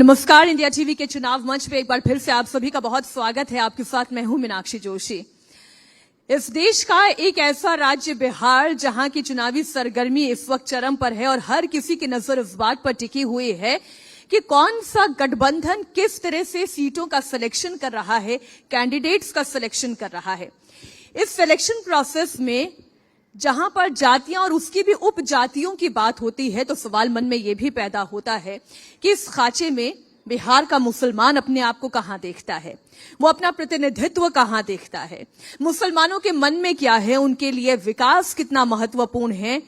नमस्कार। India TV के चुनाव मंच पे एक बार फिर से आप सभी का बहुत स्वागत है। आपके साथ मैं हूं मीनाक्षी जोशी। इस देश का एक ऐसा राज्य बिहार जहां की चुनावी सरगर्मी इस वक्त चरम पर है और हर किसी की नजर इस बात पर टिकी हुई है कि कौन सा गठबंधन किस तरह से सीटों का सिलेक्शन कर रहा है, कैंडिडेट्स का सिलेक्शन कर रहा है। इस सिलेक्शन प्रोसेस में जहां पर जातियां और उसकी भी उपजातियों की बात होती है तो सवाल मन में यह भी पैदा होता है कि इस खांचे में बिहार का मुसलमान अपने आप को कहां देखता है, वो अपना प्रतिनिधित्व कहां देखता है, मुसलमानों के मन में क्या है, उनके लिए विकास कितना महत्वपूर्ण है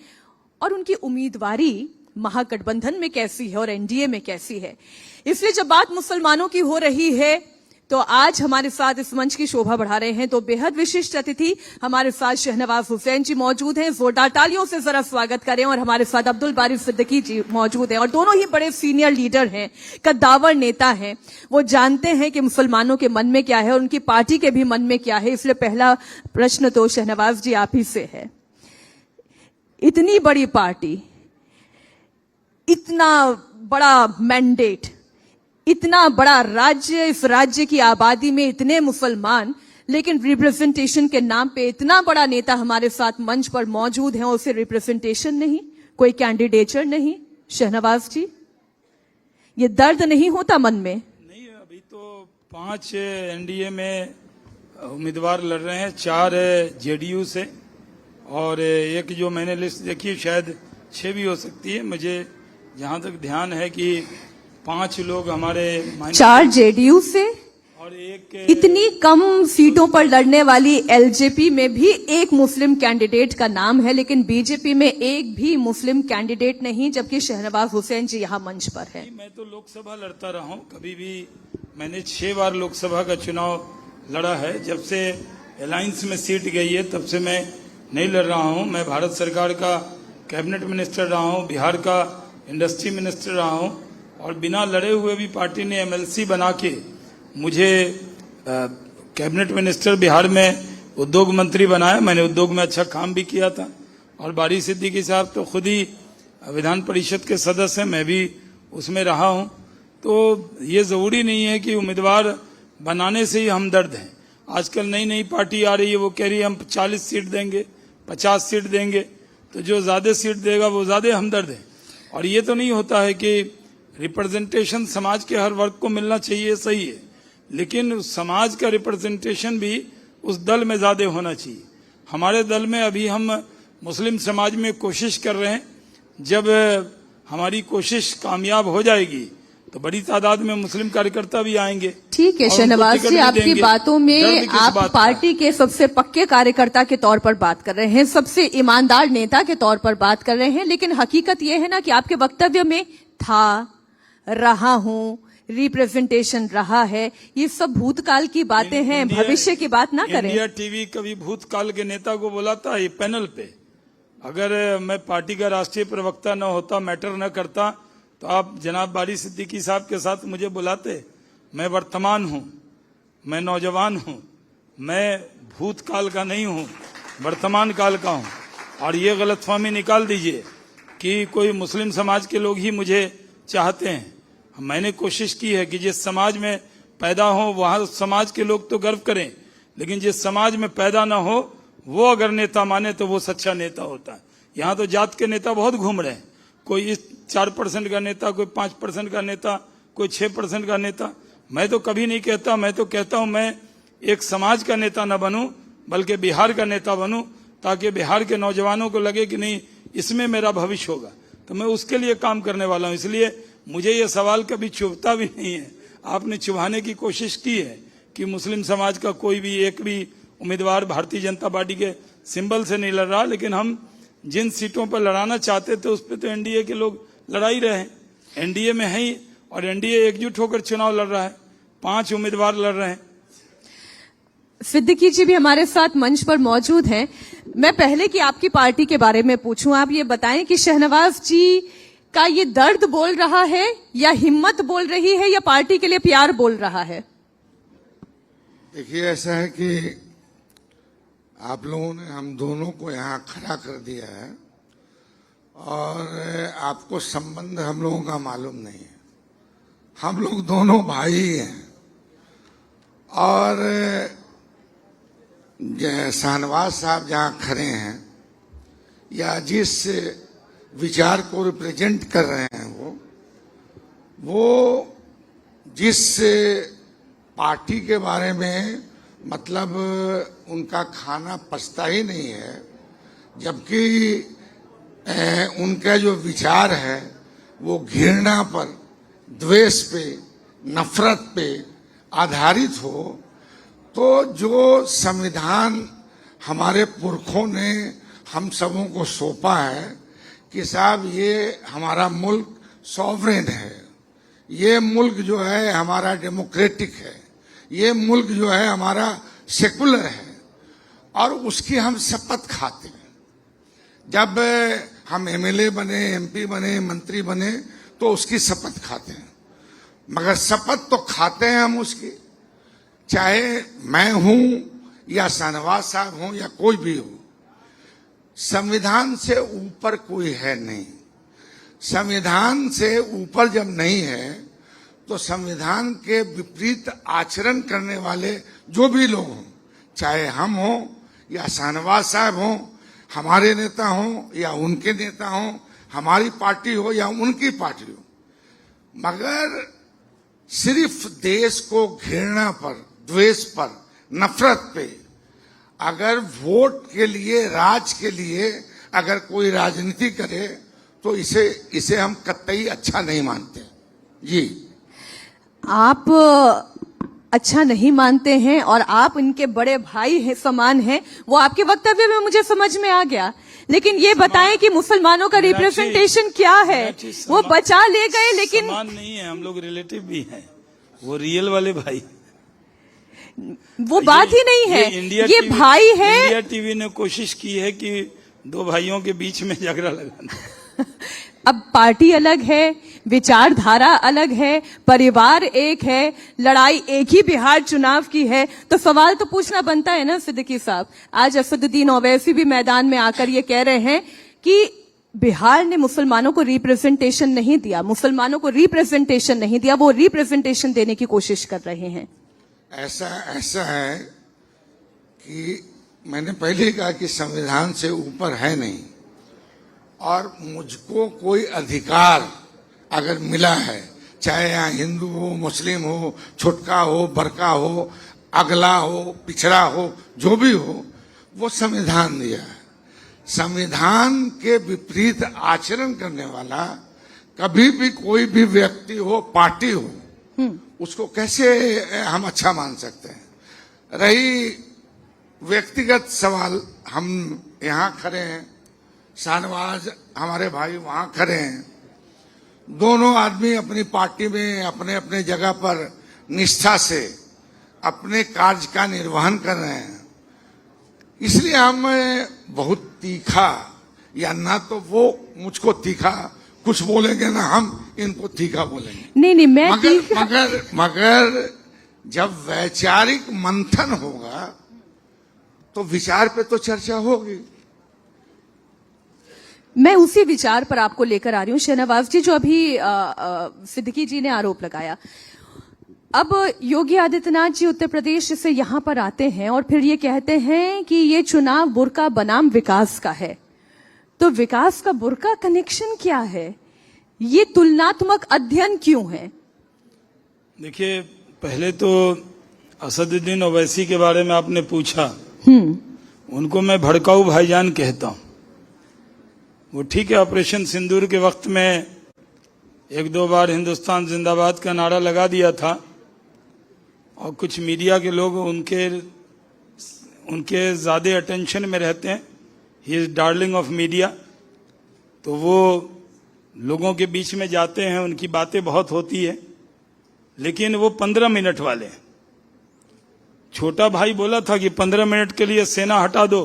और उनकी उम्मीदवारी महागठबंधन में कैसी है और एनडीए में कैसी है। इसलिए जब बात मुसलमानों की हो रही है तो आज हमारे साथ इस मंच की शोभा बढ़ा रहे हैं तो बेहद विशिष्ट अतिथि हमारे साथ शहनवाज हुसैन जी मौजूद हैं। जोरदार तालियों से जरा स्वागत करें। और हमारे साथ अब्दुल बारी सिद्दीकी जी मौजूद हैं और दोनों ही बड़े सीनियर लीडर हैं, कद्दावर नेता हैं। वो जानते हैं कि मुसलमानों के मन में क्या है और उनकी पार्टी के भी मन में क्या है। इसलिए पहला प्रश्न तो शहनवाज जी आप ही से है। इतनी बड़ी पार्टी, इतना बड़ा मैंडेट, इतना बड़ा राज्य, इस राज्य की आबादी में इतने मुसलमान, लेकिन रिप्रेजेंटेशन के नाम पे इतना बड़ा नेता हमारे साथ मंच पर मौजूद है और उसे रिप्रेजेंटेशन नहीं, कोई कैंडिडेचर नहीं। शहनवाज जी, ये दर्द नहीं होता मन में? नहीं, अभी तो 5 एनडीए में उम्मीदवार लड़ रहे हैं, 4 जेडीयू से और एक जो मैंने लिस्ट देखी शायद 6 भी हो सकती है। मुझे जहां तक ध्यान है कि 5 लोग हमारे 4 जेडीयू से और एक इतनी कम सीटों पर लड़ने वाली एलजेपी में भी एक मुस्लिम कैंडिडेट का नाम है, लेकिन बीजेपी में एक भी मुस्लिम कैंडिडेट नहीं, जबकि शहनवाज हुसैन जी यहां मंच पर है। मैं तो लोकसभा लड़ता रहा हूं, कभी भी मैंने 6 बार लोकसभा का चुनाव लड़ा है। जब से अलायंस में सीट गई है तब से मैं नहीं लड़ रहा हूं। मैं भारत सरकार का कैबिनेट मिनिस्टर रहा हूं, बिहार का इंडस्ट्री मिनिस्टर रहा हूं और बिना लड़े हुए भी पार्टी ने एमएलसी बना के मुझे कैबिनेट मिनिस्टर बिहार में उद्योग मंत्री बनाया। मैंने उद्योग में अच्छा काम भी किया था और बारी सिद्दीकी साहब तो खुद ही विधान परिषद के सदस्य हैं, मैं भी उसमें रहा हूं। तो ये जरूरी नहीं है कि उम्मीदवार बनाने से ही हमदर्द हैं। आजकल नई नई पार्टी आ रही है, वो कह रही है हम 40 सीट देंगे, 50 सीट देंगे, तो जो ज्यादा सीट देगा वो ज्यादा हमदर्द है। और ये तो नहीं होता है कि रिप्रेजेंटेशन समाज के हर वर्ग को मिलना चाहिए, सही है, लेकिन उस समाज का रिप्रेजेंटेशन भी उस दल में ज्यादा होना चाहिए। हमारे दल में अभी हम मुस्लिम समाज में कोशिश कर रहे हैं, जब हमारी कोशिश कामयाब हो जाएगी तो बड़ी तादाद में मुस्लिम कार्यकर्ता भी आएंगे। ठीक है शहनवाज जी, आपकी बातों में आप पार्टी के सबसे पक्के कार्यकर्ता के तौर पर बात कर रहे हैं, सबसे ईमानदार नेता के तौर पर बात कर रहे हैं, लेकिन हकीकत यह है ना कि आपके वक्तव्य में था, रहा हूं, रिप्रेजेंटेशन रहा है, ये सब भूतकाल की बातें हैं, भविष्य की बात ना करें। इंडिया टीवी कभी भूतकाल के नेता को बुलाता है पैनल पे? अगर मैं पार्टी का राष्ट्रीय प्रवक्ता न होता, मैटर न करता, तो आप जनाब बारी सिद्दीकी साहब के साथ मुझे बुलाते। मैं वर्तमान हूं, मैं नौजवान हूं, मैं भूतकाल का नहीं हूं, वर्तमान काल का हूं। और ये गलतफहमी निकाल दीजिए कि कोई मुस्लिम समाज के लोग ही मुझे चाहते हैं। मैंने कोशिश की है कि जिस समाज में पैदा हो वहां समाज के लोग तो गर्व करें, लेकिन जिस समाज में पैदा ना हो वो अगर नेता माने तो वो सच्चा नेता होता है। यहाँ तो जात के नेता बहुत घूम रहे हैं, कोई इस 4% का नेता, कोई 5% का नेता, कोई 6% का नेता। मैं तो कभी नहीं कहता, मैं तो कहता हूं मैं एक समाज का नेता न बनूं बल्कि बिहार का नेता बनूं, ताकि बिहार के नौजवानों को लगे कि नहीं इसमें मेरा भविष्य होगा। तो मैं उसके लिए काम करने वाला हूं। इसलिए मुझे ये सवाल कभी चुभता भी नहीं है। आपने चुभाने की कोशिश की है कि मुस्लिम समाज का कोई भी एक भी उम्मीदवार भारतीय जनता पार्टी के सिंबल से नहीं लड़ रहा, लेकिन हम जिन सीटों पर लड़ाना चाहते थे उस पर तो एनडीए के लोग लड़ाई रहे हैं। एनडीए में है ही और एनडीए एकजुट होकर चुनाव लड़ रहा है, 5 उम्मीदवार लड़ रहे हैं। सिद्दीकी जी भी हमारे साथ मंच पर मौजूद हैं। मैं पहले कि आपकी पार्टी के बारे में पूछूं, आप ये बताएं कि शहनवाज जी का ये दर्द बोल रहा है या हिम्मत बोल रही है या पार्टी के लिए प्यार बोल रहा है? देखिए, ऐसा है कि आप लोगों ने हम दोनों को यहाँ खड़ा कर दिया है और आपको संबंध हम लोगों का मालूम नहीं है। हम लोग दोनों भाई हैं और शाहनवाज साहब जहां खड़े हैं या जिस विचार को रिप्रेजेंट कर रहे हैं वो जिस पार्टी के बारे में मतलब उनका खाना पचता ही नहीं है, जबकि उनका जो विचार है वो घृणा पर, द्वेष पे, नफरत पे आधारित हो, तो जो संविधान हमारे पुरखों ने हम सबों को सौंपा है कि साहब ये हमारा मुल्क सॉवरेन है, ये मुल्क जो है हमारा डेमोक्रेटिक है, ये मुल्क जो है हमारा सेकुलर है, और उसकी हम शपथ खाते हैं। जब हम एमएलए बने, एमपी बने, मंत्री बने तो उसकी शपथ खाते हैं, मगर शपथ तो खाते हैं हम उसकी, चाहे मैं हूं या शाहनवाज साहब हूं या कोई भी हो। संविधान से ऊपर कोई है नहीं। संविधान से ऊपर जब नहीं है तो संविधान के विपरीत आचरण करने वाले जो भी लोग हों, चाहे हम हों या शाहनवाज साहब हों, हमारे नेता हों या उनके नेता हों, हमारी पार्टी हो या उनकी पार्टी हो, मगर सिर्फ देश को घृणा पर, द्वेष पर, नफरत पे अगर वोट के लिए, राज के लिए अगर कोई राजनीति करे तो इसे हम कतई अच्छा नहीं मानते। जी, आप अच्छा नहीं मानते हैं और आप इनके बड़े भाई हैं, समान हैं, वो आपके वक्तव्य में मुझे समझ में आ गया। लेकिन ये बताएं कि मुसलमानों का रिप्रेजेंटेशन क्या है? वो बचा ले गए, लेकिन समान नहीं है, हम लोग रिलेटिव भी हैं, वो रियल वाले भाई, वो बात ही नहीं है। ये भाई है। इंडिया टीवी ने कोशिश की है कि दो भाइयों के बीच में झगड़ा लगाना। अब पार्टी अलग है, विचारधारा अलग है, परिवार एक है, लड़ाई एक ही बिहार चुनाव की है, तो सवाल तो पूछना बनता है ना सिद्दीकी साहब। आज असदुद्दीन ओवैसी भी मैदान में आकर ये कह रहे हैं कि बिहार ने मुसलमानों को रिप्रेजेंटेशन नहीं दिया, मुसलमानों को रिप्रेजेंटेशन नहीं दिया, वो रिप्रेजेंटेशन देने की कोशिश कर रहे हैं। ऐसा है कि मैंने पहले ही कहा कि संविधान से ऊपर है नहीं, और मुझको कोई अधिकार अगर मिला है, चाहे यहाँ हिंदू हो, मुस्लिम हो, छोटका हो, बड़का हो, अगला हो, पिछड़ा हो, जो भी हो, वो संविधान दिया है। संविधान के विपरीत आचरण करने वाला कभी भी कोई भी व्यक्ति हो, पार्टी हो, उसको कैसे हम अच्छा मान सकते हैं? रही व्यक्तिगत सवाल, हम यहाँ खड़े हैं, शाहनवाज हमारे भाई वहां खड़े हैं, दोनों आदमी अपनी पार्टी में अपने अपने जगह पर निष्ठा से अपने कार्य का निर्वहन कर रहे हैं। इसलिए हम बहुत तीखा, या ना तो वो मुझको तीखा कुछ बोलेंगे ना हम इनको तीखा बोलेंगे। नहीं, मैं मगर जब वैचारिक मंथन होगा तो विचार पे तो चर्चा होगी। मैं उसी विचार पर आपको लेकर आ रही हूं शहनवाज जी, जो अभी सिद्दीकी जी ने आरोप लगाया। अब योगी आदित्यनाथ जी उत्तर प्रदेश से यहां पर आते हैं और फिर ये कहते हैं कि ये चुनाव बुरका बनाम विकास का है। तो विकास का बुरका कनेक्शन क्या है? ये तुलनात्मक अध्ययन क्यों है? देखिए, पहले तो असदुद्दीन ओवैसी के बारे में आपने पूछा, उनको मैं भड़काऊ भाईजान कहता हूं। वो ठीक है, ऑपरेशन सिंदूर के वक्त में एक दो बार हिंदुस्तान जिंदाबाद का नारा लगा दिया था, और कुछ मीडिया के लोग उनके ज्यादा अटेंशन में रहते हैं, he is darling of media, तो वो लोगों के बीच में जाते हैं, उनकी बातें बहुत होती है, लेकिन वो 15 मिनट वाले हैं। छोटा भाई बोला था कि 15 मिनट के लिए सेना हटा दो,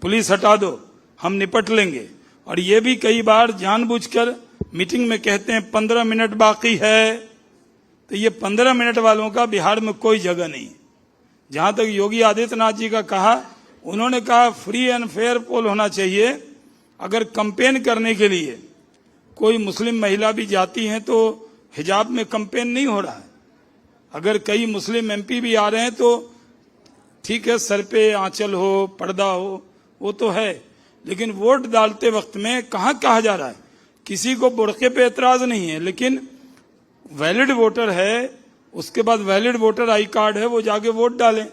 पुलिस हटा दो, हम निपट लेंगे, और ये भी कई बार जानबूझकर मीटिंग में कहते हैं 15 मिनट बाकी है। तो ये 15 मिनट वालों का बिहार में कोई जगह नहीं। जहां तक योगी आदित्यनाथ जी का कहा, उन्होंने कहा फ्री एंड फेयर पोल होना चाहिए। अगर कंपेन करने के लिए कोई मुस्लिम महिला भी जाती हैं तो हिजाब में कैंपेन नहीं हो रहा है। अगर कई मुस्लिम एमपी भी आ रहे हैं तो ठीक है, सर पे आंचल हो, पर्दा हो, वो तो है, लेकिन वोट डालते वक्त में कहाँ कहा जा रहा है? किसी को बुर्के पे एतराज नहीं है, लेकिन वैलिड वोटर है, उसके बाद वैलिड वोटर आई कार्ड है, वो जाके वोट डालें।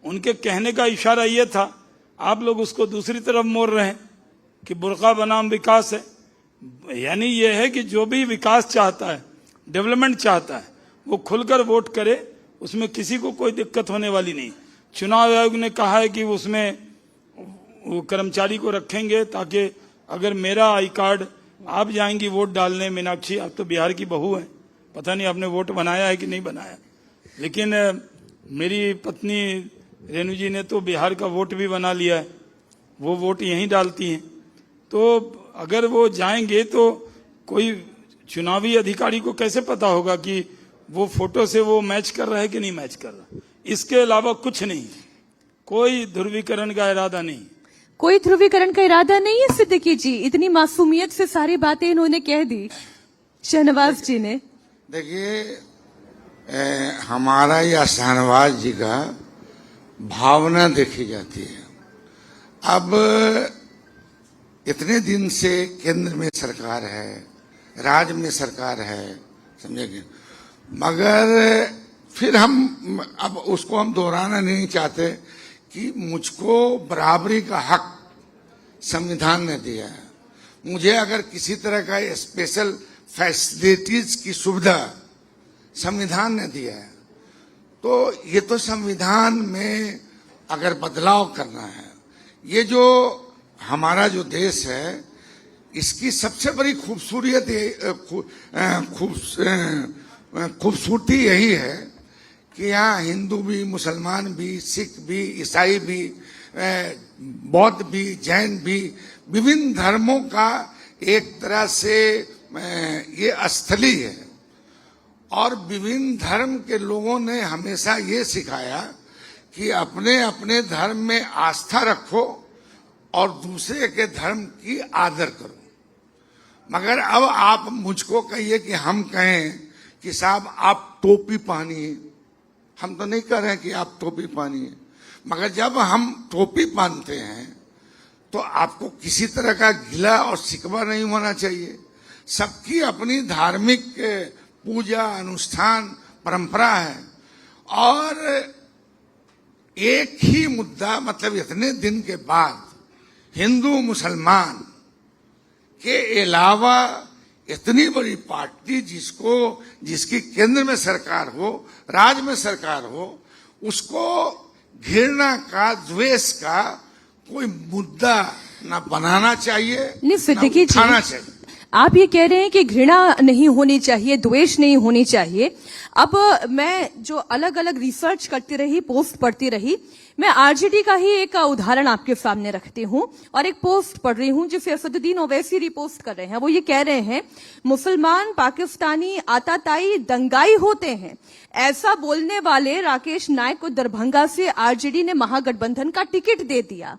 उनके कहने का इशारा ये था, आप लोग उसको दूसरी तरफ मोड़ रहे हैं कि बुर्का बनाम विकास है। यानी ये है कि जो भी विकास चाहता है, डेवलपमेंट चाहता है, वो खुलकर वोट करे, उसमें किसी को कोई दिक्कत होने वाली नहीं। चुनाव आयोग ने कहा है कि उसमें वो कर्मचारी को रखेंगे ताकि अगर मेरा आई कार्ड, आप जाएंगी वोट डालने, मीनाक्षी आप तो बिहार की बहू हैं, पता नहीं आपने वोट बनाया है कि नहीं बनाया, लेकिन मेरी पत्नी रेणु जी ने तो बिहार का वोट भी बना लिया है, वो वोट यहीं डालती हैं। तो अगर वो जाएंगे तो कोई चुनावी अधिकारी को कैसे पता होगा कि वो फोटो से वो मैच कर रहा है कि नहीं मैच कर रहा? इसके अलावा कुछ नहीं, कोई ध्रुवीकरण का इरादा नहीं। कोई ध्रुवीकरण का इरादा नहीं है सिद्दीकी जी, इतनी मासूमियत से सारी बातें इन्होंने कह दी शहनवाज जी ने। देखिए, हमारा या शहनवाज जी का भावना देखी जाती है। अब इतने दिन से केंद्र में सरकार है, राज्य में सरकार है, समझेंगे, मगर फिर हम अब उसको हम दोहराना नहीं चाहते कि मुझको बराबरी का हक संविधान ने दिया है। मुझे अगर किसी तरह का स्पेशल फैसिलिटीज की सुविधा संविधान ने दिया है, तो ये तो संविधान में अगर बदलाव करना है, ये जो हमारा जो देश है, इसकी सबसे बड़ी खूबसूरती यही है कि यहाँ हिंदू भी, मुसलमान भी, सिख भी, ईसाई भी, बौद्ध भी, जैन भी, विभिन्न धर्मों का एक तरह से ये स्थली है। और विभिन्न धर्म के लोगों ने हमेशा ये सिखाया कि अपने अपने धर्म में आस्था रखो और दूसरे के धर्म की आदर करो। मगर अब आप मुझको कहिए कि हम कहें कि साहब आप टोपी पहनिए, हम तो नहीं कह रहे हैं कि आप टोपी पहनिए, मगर जब हम टोपी पहनते हैं तो आपको किसी तरह का गिला और शिकवा नहीं होना चाहिए। सबकी अपनी धार्मिक पूजा, अनुष्ठान, परंपरा है। और एक ही मुद्दा, मतलब इतने दिन के बाद हिंदू मुसलमान के अलावा इतनी बड़ी पार्टी जिसकी केंद्र में सरकार हो, राज्य में सरकार हो, उसको घृणा का, द्वेष का कोई मुद्दा ना बनाना चाहिए, नहीं सिद्दीकी जी, उठाना चाहिए। आप ये कह रहे हैं कि घृणा नहीं होनी चाहिए, द्वेष नहीं होनी चाहिए। अब मैं जो अलग अलग रिसर्च करती रही, पोस्ट पढ़ती रही, मैं आरजेडी का ही एक उदाहरण आपके सामने रखती हूं और एक पोस्ट पढ़ रही हूं जिसे असदुद्दीन ओवैसी रिपोस्ट कर रहे हैं। वो ये कह रहे हैं, मुसलमान पाकिस्तानी आताताई दंगाई होते हैं, ऐसा बोलने वाले राकेश नायक को दरभंगा से आरजेडी ने महागठबंधन का टिकट दे दिया।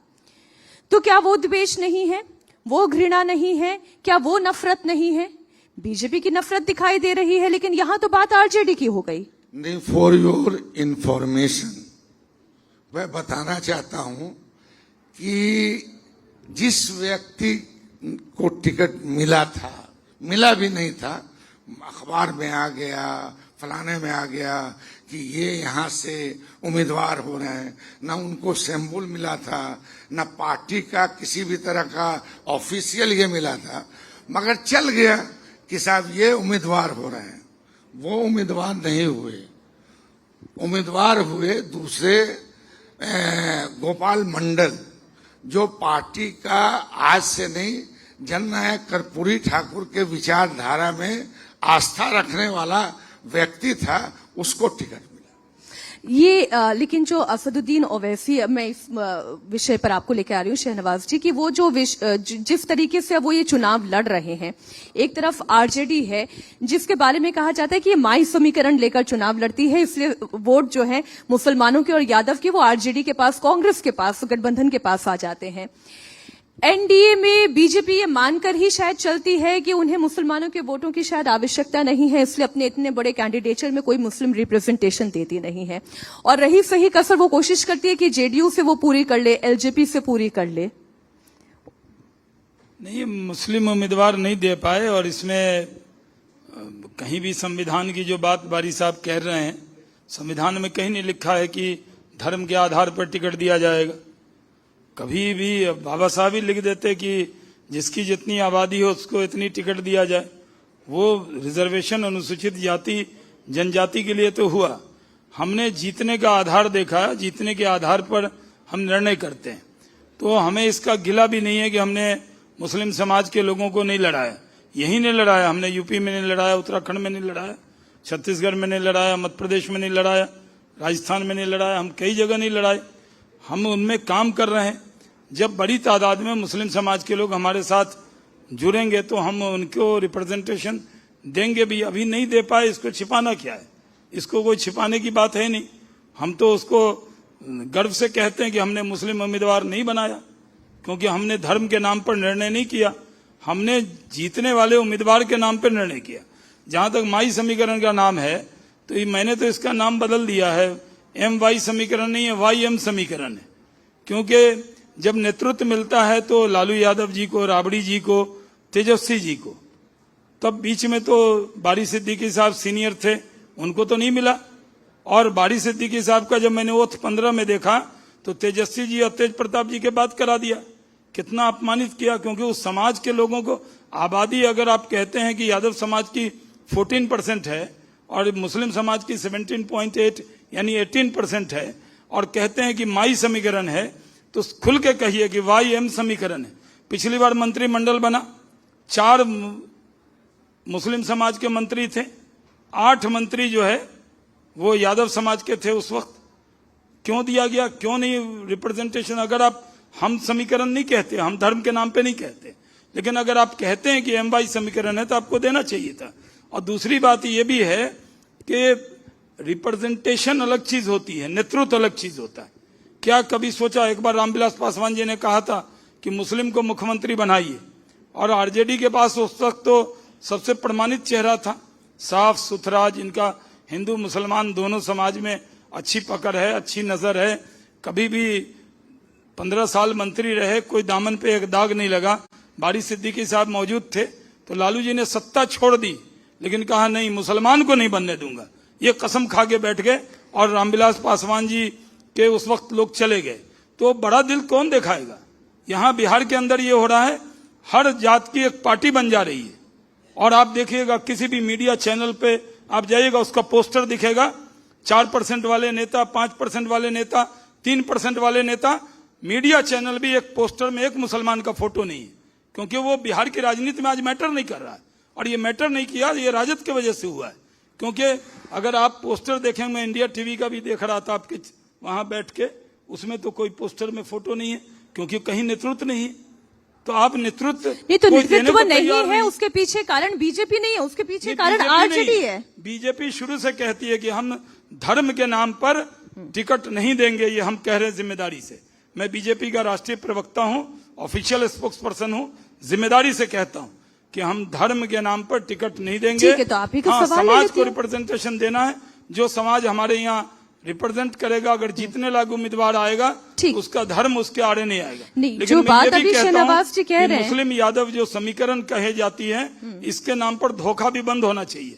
तो क्या वो द्वेष नहीं है, वो घृणा नहीं है, क्या वो नफरत नहीं है? बीजेपी की नफरत दिखाई दे रही है, लेकिन यहां तो बात आरजेडी की हो गई। नहीं, फॉर योर इंफॉर्मेशन मैं बताना चाहता हूं कि जिस व्यक्ति को टिकट मिला था, मिला भी नहीं था, अखबार में आ गया, फलाने में आ गया कि ये यहाँ से उम्मीदवार हो रहे हैं, ना उनको सैंपल मिला था, ना पार्टी का किसी भी तरह का ऑफिशियल ये मिला था, मगर चल गया कि साहब ये उम्मीदवार हो रहे हैं। वो उम्मीदवार नहीं हुए, उम्मीदवार हुए दूसरे गोपाल मंडल, जो पार्टी का आज से नहीं, जननायक कर्पूरी ठाकुर के विचारधारा में आस्था रखने वाला व्यक्ति था, उसको टिकट मिला। ये लेकिन जो असदुद्दीन ओवैसी, मैं इस विषय पर आपको लेकर आ रही हूँ शहनवाज जी, कि वो जो जिस तरीके से वो ये चुनाव लड़ रहे हैं, एक तरफ आरजेडी है जिसके बारे में कहा जाता है कि ये माई समीकरण लेकर चुनाव लड़ती है, इसलिए वोट जो है मुसलमानों के और यादव के वो आरजेडी के पास, कांग्रेस के पास, गठबंधन के पास आ जाते हैं। एनडीए में बीजेपी ये मानकर ही शायद चलती है कि उन्हें मुसलमानों के वोटों की शायद आवश्यकता नहीं है, इसलिए अपने इतने बड़े कैंडिडेचर में कोई मुस्लिम रिप्रेजेंटेशन देती नहीं है। और रही सही कसर वो कोशिश करती है कि जेडीयू से वो पूरी कर ले, एलजेपी से पूरी कर ले। नहीं, मुस्लिम उम्मीदवार नहीं दे पाए। और इसमें कहीं भी संविधान की जो बात बारी साहब कह रहे हैं, संविधान में कहीं नहीं लिखा है कि धर्म के आधार पर टिकट दिया जाएगा। कभी भी बाबा साहब ही लिख देते कि जिसकी जितनी आबादी हो उसको इतनी टिकट दिया जाए। वो रिजर्वेशन अनुसूचित जाति जनजाति के लिए तो हुआ। हमने जीतने का आधार देखा, जीतने के आधार पर हम निर्णय करते हैं। तो हमें इसका गिला भी नहीं है कि हमने मुस्लिम समाज के लोगों को नहीं लड़ाया। यही नहीं लड़ाया, हमने यूपी में नहीं लड़ाया, उत्तराखंड में नहीं लड़ाया, छत्तीसगढ़ में नहीं लड़ाया, मध्य प्रदेश में नहीं लड़ाया, राजस्थान में नहीं लड़ाया, हम कई जगह नहीं लड़ाए। हम उनमें काम कर रहे हैं। जब बड़ी तादाद में मुस्लिम समाज के लोग हमारे साथ जुड़ेंगे तो हम उनको रिप्रेजेंटेशन देंगे भी। अभी नहीं दे पाए, इसको छिपाना क्या है? इसको कोई छिपाने की बात है नहीं। हम तो उसको गर्व से कहते हैं कि हमने मुस्लिम उम्मीदवार नहीं बनाया, क्योंकि हमने धर्म के नाम पर निर्णय नहीं किया, हमने जीतने वाले उम्मीदवार के नाम पर निर्णय किया। जहां तक माई समीकरण का नाम है तो मैंने तो इसका नाम बदल दिया है। MY समीकरण नहीं है, YM समीकरण है। क्योंकि जब नेतृत्व मिलता है तो लालू यादव जी को, राबड़ी जी को, तेजस्वी जी को, तब बीच में तो बारी सिद्दीकी साहब सीनियर थे, उनको तो नहीं मिला। और बारी सिद्दीकी साहब का जब मैंने ओथ 15 में देखा तो तेजस्वी जी और तेज प्रताप जी के बात करा दिया। कितना अपमानित किया, क्योंकि उस समाज के लोगों को आबादी, अगर आप कहते हैं कि यादव समाज की 14% है और मुस्लिम समाज की 17.8 यानी 18% है, और कहते हैं कि माई समीकरण है, तो खुल के कहिए कि YM समीकरण है। पिछली बार मंत्रिमंडल बना, 4 मुस्लिम समाज के मंत्री थे, 8 मंत्री जो है वो यादव समाज के थे उस वक्त। क्यों दिया गया? क्यों नहीं रिप्रेजेंटेशन? अगर आप, हम समीकरण नहीं कहते, हम धर्म के नाम पे नहीं कहते, लेकिन अगर आप कहते हैं कि MY समीकरण है तो आपको देना चाहिए था। और दूसरी बात ये भी है कि रिप्रेजेंटेशन अलग चीज होती है, नेतृत्व अलग चीज होता है। क्या कभी सोचा? एक बार रामविलास पासवान जी ने कहा था कि मुस्लिम को मुख्यमंत्री बनाइए, और आरजेडी के पास उस वक्त तो सबसे प्रमाणित चेहरा था, साफ सुथरा, जिनका हिंदू मुसलमान दोनों समाज में अच्छी पकड़ है, अच्छी नजर है। कभी भी 15 साल मंत्री रहे, कोई दामन पे एक दाग नहीं लगा। बारी सिद्दीकी साहब मौजूद थे तो लालू जी ने सत्ता छोड़ दी, लेकिन कहा नहीं, मुसलमान को नहीं बनने दूंगा। ये कसम खा के बैठ गए और रामविलास पासवान जी के उस वक्त लोग चले गए। तो बड़ा दिल कौन दिखाएगा? यहां बिहार के अंदर ये हो रहा है, हर जात की एक पार्टी बन जा रही है। और आप देखिएगा किसी भी मीडिया चैनल पे आप जाइएगा, उसका पोस्टर दिखेगा, 4% वाले नेता, 5% वाले नेता, 3% वाले नेता। मीडिया चैनल भी एक पोस्टर में एक मुसलमान का फोटो नहीं है, क्योंकि वो बिहार की राजनीति में आज मैटर नहीं कर रहा है। और ये मैटर नहीं किया, ये राजद की वजह से हुआ है। क्योंकि अगर आप पोस्टर देखें, मैं इंडिया टीवी का भी देख रहा था आपके वहां बैठ के, उसमें तो कोई पोस्टर में फोटो नहीं है, क्योंकि कहीं नेतृत्व नहीं है। तो आप नेतृत्व नहीं, तो नेतृत्व नहीं है, उसके पीछे कारण बीजेपी नहीं है, उसके पीछे कारण आरजेडी है। बीजेपी शुरू से कहती है कि हम धर्म के नाम पर टिकट नहीं देंगे, ये हम कह रहे हैं जिम्मेदारी से। मैं बीजेपी का राष्ट्रीय प्रवक्ता हूं, ऑफिशियल स्पोक्स पर्सन हूं, जिम्मेदारी से कहता हूं कि हम धर्म के नाम पर टिकट नहीं देंगे। ठीक है, तो आप ही का हाँ, सवाल समाज को रिप्रेजेंटेशन देना है। जो समाज हमारे यहाँ रिप्रेजेंट करेगा, अगर जीतने लायक उम्मीदवार आएगा, उसका धर्म उसके आड़े नहीं आएगा। नहीं, जो बात अभी शहनवाज जी कह रहे हैं, मुस्लिम यादव जो समीकरण कहे जाती है, इसके नाम पर धोखा भी बंद होना चाहिए।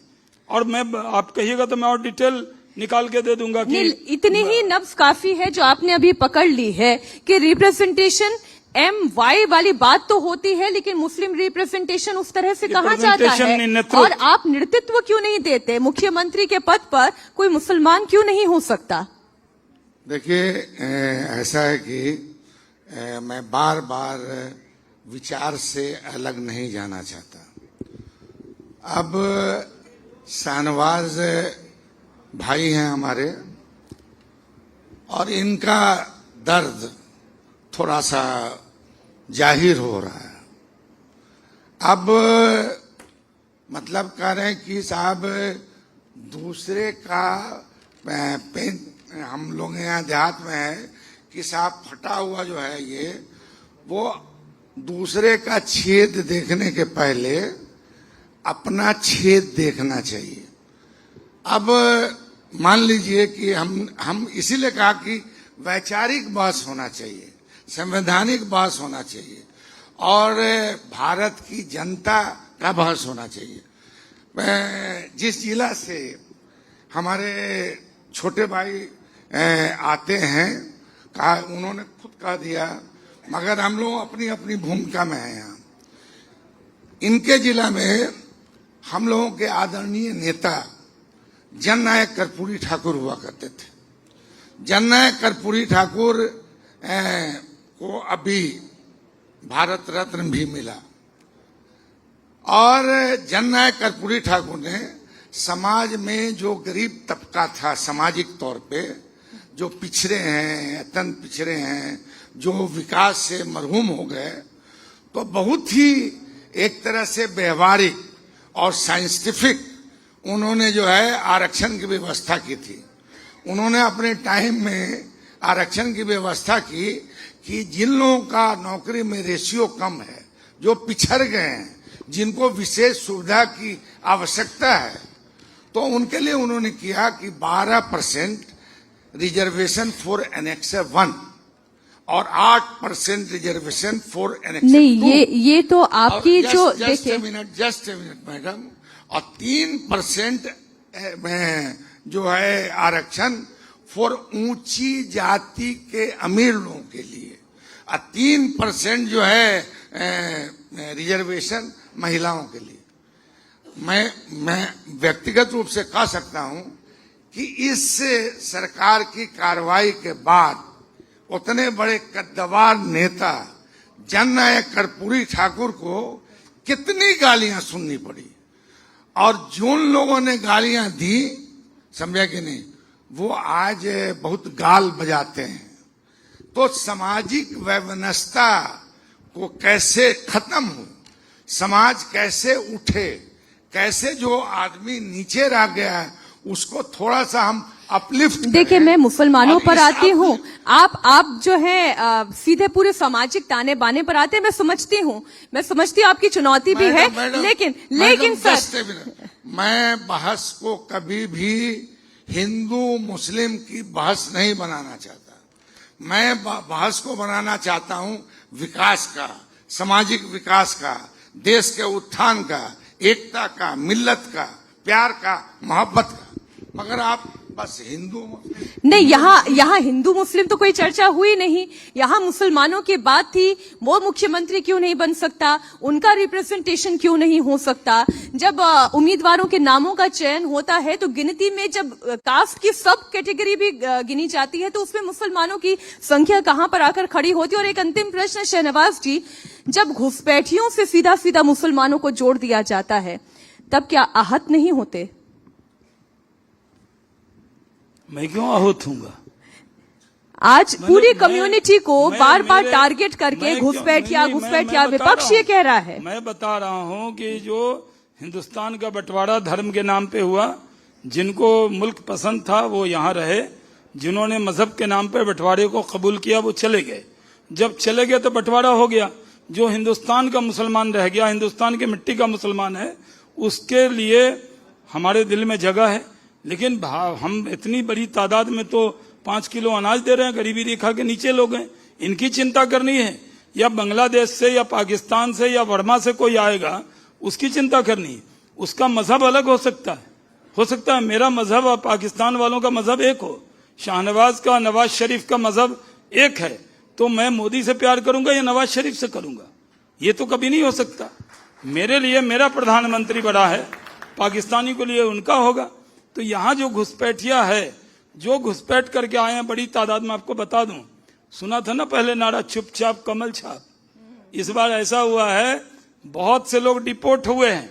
और मैं, आप कहिएगा तो मैं और डिटेल निकाल के दे दूंगा कि इतनी ही नब्ज काफी है जो आपने अभी पकड़ ली है कि रिप्रेजेंटेशन MY वाली बात तो होती है, लेकिन मुस्लिम रिप्रेजेंटेशन उस तरह से कहा जाता है। और आप नेतृत्व क्यों नहीं देते? मुख्यमंत्री के पद पर कोई मुसलमान क्यों नहीं हो सकता? देखिए, ऐसा है कि मैं बार बार विचार से अलग नहीं जाना चाहता। अब शाहनवाज भाई हैं हमारे, और इनका दर्द थोड़ा सा जाहिर हो रहा है। अब मतलब कह रहे हैं कि साहब दूसरे का पेन, हम लोग यहाँ देहात में है कि साहब फटा हुआ जो है ये, वो दूसरे का छेद देखने के पहले अपना छेद देखना चाहिए। अब मान लीजिए कि हम इसीलिए कहा कि वैचारिक बहस होना चाहिए, संवैधानिक बहस होना चाहिए और भारत की जनता का बहस होना चाहिए। जिस जिला से हमारे छोटे भाई आते हैं, कहा उन्होंने खुद कह दिया, मगर हम लोग अपनी अपनी भूमिका में हैं यहाँ। इनके जिला में हम लोगों के आदरणीय नेता जननायक कर्पूरी ठाकुर हुआ करते थे। जननायक कर्पूरी ठाकुर को अभी भारत रत्न भी मिला और जननायक कर्पूरी ठाकुर ने समाज में जो गरीब तबका था, सामाजिक तौर पे जो पिछड़े हैं, अत्यंत पिछड़े हैं, जो विकास से मरहूम हो गए, तो बहुत ही एक तरह से व्यवहारिक और साइंटिफिक उन्होंने जो है आरक्षण की व्यवस्था की थी। उन्होंने अपने टाइम में आरक्षण की व्यवस्था की कि जिन लोगों का नौकरी में रेशियो कम है, जो पिछड़ गए हैं, जिनको विशेष सुविधा की आवश्यकता है, तो उनके लिए उन्होंने किया कि 12% रिजर्वेशन फॉर एनेक्सर 1 और 8% रिजर्वेशन फॉर एनेक्सर 2। नहीं, ये तो आपकी जो देखिए जस्ट ए मिनट मैडम, और 3% जो है आरक्षण फॉर ऊंची जाति के अमीर लोगों के लिए और 3% जो है रिजर्वेशन महिलाओं के लिए। मैं व्यक्तिगत रूप से कह सकता हूं कि इस सरकार की कार्रवाई के बाद उतने बड़े कद्दावर नेता जननायक कर्पूरी ठाकुर को कितनी गालियां सुननी पड़ी, और जिन लोगों ने गालियां दी, समझा कि नहीं, वो आज बहुत गाल बजाते हैं। तो सामाजिक वैमनस्यता को कैसे खत्म हो, समाज कैसे उठे, कैसे जो आदमी नीचे रह गया है उसको थोड़ा सा हम अपलिफ्ट। देखिए, मैं मुसलमानों पर आती हूँ, आप जो है सीधे पूरे सामाजिक ताने बाने पर आते हैं। मैं समझती हूँ आपकी चुनौती भी है, लेकिन सर, मैं बहस को कभी भी हिंदू मुस्लिम की बहस नहीं बनाना चाहता। मैं बहस को बनाना चाहता हूँ विकास का, सामाजिक विकास का, देश के उत्थान का, एकता का, मिल्लत का, प्यार का, मोहब्बत का। मगर आप बस हिंदू नहीं, यहाँ हिंदू मुस्लिम तो कोई चर्चा हुई नहीं। यहाँ मुसलमानों की बात थी, वो मुख्यमंत्री क्यों नहीं बन सकता, उनका रिप्रेजेंटेशन क्यों नहीं हो सकता। जब उम्मीदवारों के नामों का चयन होता है तो गिनती में जब कास्ट की सब कैटेगरी भी गिनी जाती है तो उसमें मुसलमानों की संख्या कहां पर आकर खड़ी होती है। और एक अंतिम प्रश्न शहनवाज जी, जब घुसपैठियों से सीधा सीधा मुसलमानों को जोड़ दिया जाता है तब क्या आहत नहीं होते? मैं क्यों आहत हूंगा? आज पूरी कम्युनिटी को बार बार टारगेट करके घुसपैठिया विपक्ष ये कह रहा है। मैं बता रहा हूं कि जो हिंदुस्तान का बंटवारा धर्म के नाम पे हुआ, जिनको मुल्क पसंद था वो यहाँ रहे, जिन्होंने मजहब के नाम पे बंटवारे को कबूल किया वो चले गए। जब चले गए तो बंटवारा हो गया। जो हिंदुस्तान का मुसलमान रह गया, हिंदुस्तान की मिट्टी का मुसलमान है, उसके लिए हमारे दिल में जगह है। लेकिन हम इतनी बड़ी तादाद में तो 5 किलो अनाज दे रहे हैं, गरीबी रेखा के नीचे लोग हैं, इनकी चिंता करनी है, या बांग्लादेश से या पाकिस्तान से या वर्मा से कोई आएगा उसकी चिंता करनी है। उसका मजहब अलग हो सकता है मेरा मजहब और पाकिस्तान वालों का मजहब एक हो, शाहनवाज का, नवाज शरीफ का मजहब एक है, तो मैं मोदी से प्यार करूंगा या नवाज शरीफ से करूंगा? ये तो कभी नहीं हो सकता। मेरे लिए मेरा प्रधानमंत्री बड़ा है, पाकिस्तानी को लिए उनका होगा। तो यहाँ जो घुसपैठिया है, जो घुसपैठ करके आए हैं बड़ी तादाद में, आपको बता दूं, सुना था ना पहले नारा चुपचाप कमल छाप। इस बार ऐसा हुआ है, बहुत से लोग डिपोर्ट हुए हैं,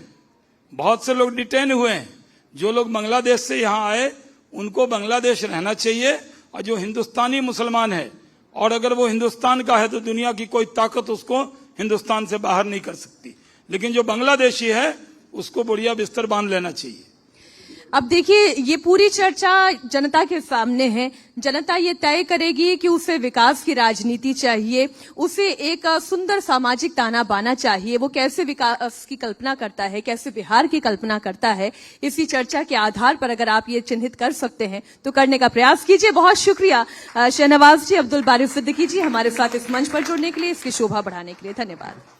बहुत से लोग डिटेन हुए हैं। जो लोग बांग्लादेश से यहाँ आए उनको बांग्लादेश रहना चाहिए, और जो हिंदुस्तानी मुसलमान है और अगर वो हिंदुस्तान का है तो दुनिया की कोई ताकत उसको हिंदुस्तान से बाहर नहीं कर सकती। लेकिन जो बांग्लादेशी है उसको बढ़िया बिस्तर बांध लेना चाहिए। अब देखिए, ये पूरी चर्चा जनता के सामने है। जनता ये तय करेगी कि उसे विकास की राजनीति चाहिए, उसे एक सुंदर सामाजिक ताना बाना चाहिए, वो कैसे विकास की कल्पना करता है, कैसे बिहार की कल्पना करता है। इसी चर्चा के आधार पर अगर आप ये चिन्हित कर सकते हैं तो करने का प्रयास कीजिए। बहुत शुक्रिया शहनवाज जी, अब्दुल बारी सिद्दीकी जी, हमारे साथ इस मंच पर जुड़ने के लिए, इसकी शोभा बढ़ाने के लिए। धन्यवाद।